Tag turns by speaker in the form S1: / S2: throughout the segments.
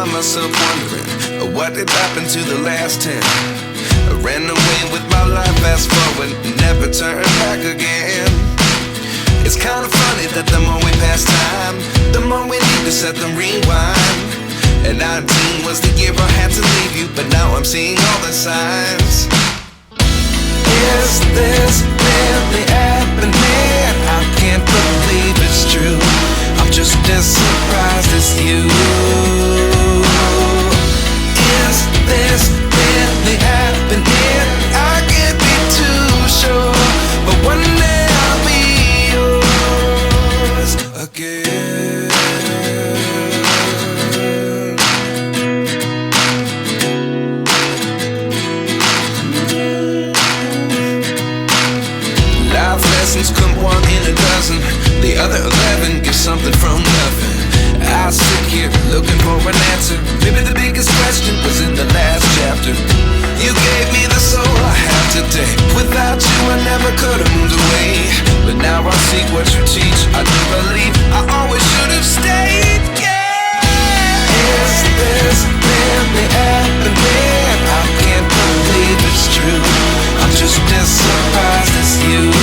S1: find myself wondering, what did happen to the last 10? I ran away with my life, fast forward, never turn back again. It's kind of funny that the more we pass time, the more we need to set them rewind. And 19 was the year I had to leave you, but now I'm seeing all the signs. Is this really happening? I can't believe it's true. I'm just as surprised as you. Is this really happening? I can't be too sure, but one day I'll be yours again. Life lessons come one in a dozen. The other 11 give something from nothing. I sit here looking for an answer. Maybe the biggest question was in the last chapter. You gave me the soul I have today. Without you I never could have moved away. But now I see what you teach. I do believe I always should have stayed. Yeah. Is this really happening? I can't believe it's true. I'm just as surprised as you.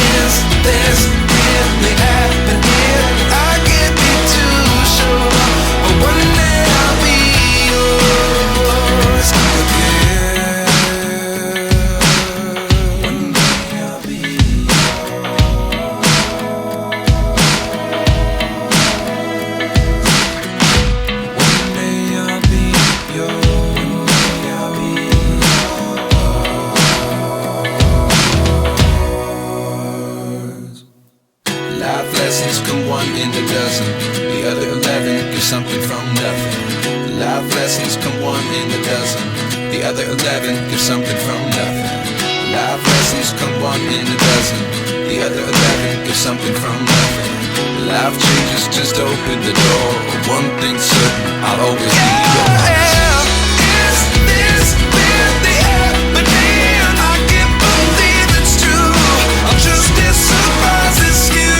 S1: Is this really happening? I can't be too sure, but one day I'll be yours again. One day I'll be yours. One day I'll be yours. One day I'll be yours. Life lessons come one in a dozen. The other 11 give something from nothing. Life lessons come one in a dozen. The other 11 give something from nothing. Life lessons come one in a dozen. The other 11 give something from nothing. Life changes just open the door. One thing's certain, I'll always be yours. Is this really happening? I can't believe it's true. I'm just as surprised as you.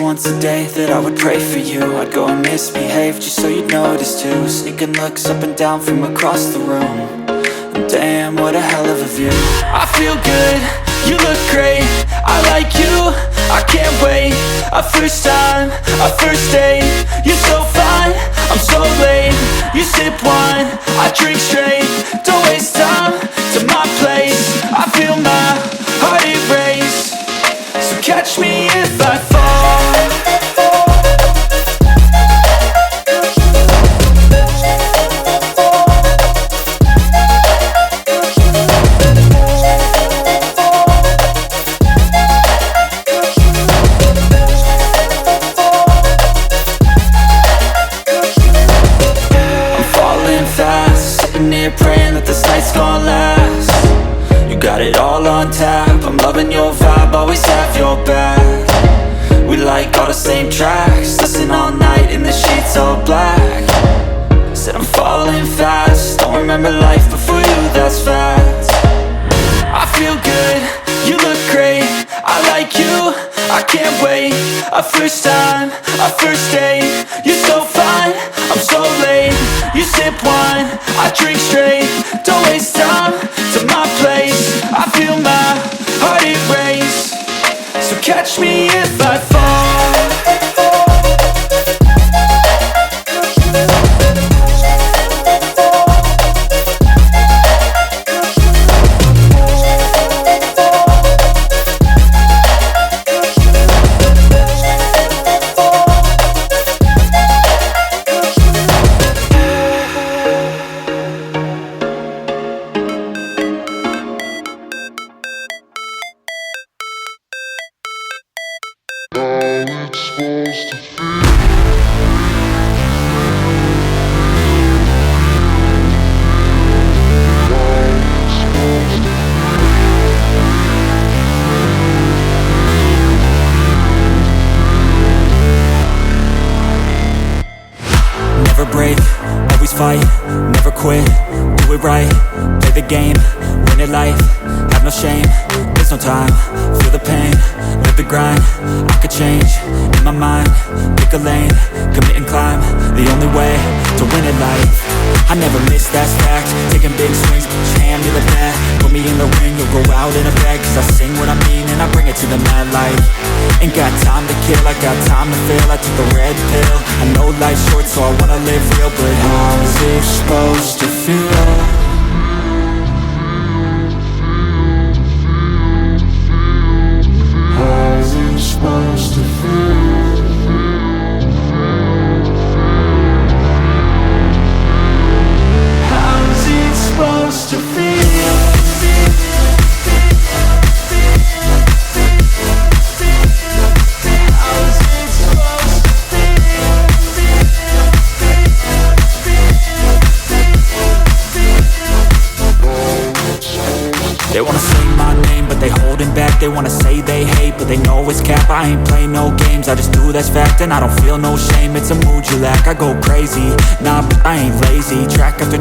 S2: Once a day that I would pray for you. I'd go and misbehave just so you'd notice too. Sneaking looks up and down from across the room. And damn, what a hell of a view. I feel good, you look great, I like you, I can't wait. A first time, a first date. You're so fine, I'm so late. You sip wine, I drink straight. Don't waste time to my place. I feel my heart erase. So catch me if I fall. Praying that this night's gonna last. You got it all on tap. I'm loving your vibe, always have your back. We like all the same tracks. Listen all night in the sheets all black. Said I'm falling fast. Don't remember life before you, that's fact. I feel good, you look great, I like you, I can't wait. A first time, a first date. You're so fine, I'm so late. You sip wine, I drink straight. Don't waste time to my place. I feel my heart erase. So catch me if I fall. Never break, always fight, never quit, do it right, play the game, win it life, have no shame, there's no time, feel the pain, live the grind, I could change, in my mind, pick a lane, commit and climb, the only way to win it life, I never miss, that's fact, taking big swings, put your hand me like that, put me in the ring, you'll go out in a bag, cause I sing what I mean and I bring it to the mad light, ain't got time to kill, I got time to feel, I took the red pill, I know life's short so I wanna live real, but how's it supposed to feel? How's it supposed to feel? How's it supposed to feel? They wanna say my name, but they holding back. They wanna say they hate, but they know it's cap. I ain't play no games, I just do that's fact. And I don't feel no shame, it's a mood you lack. I go crazy, nah, but I ain't lazy. Track after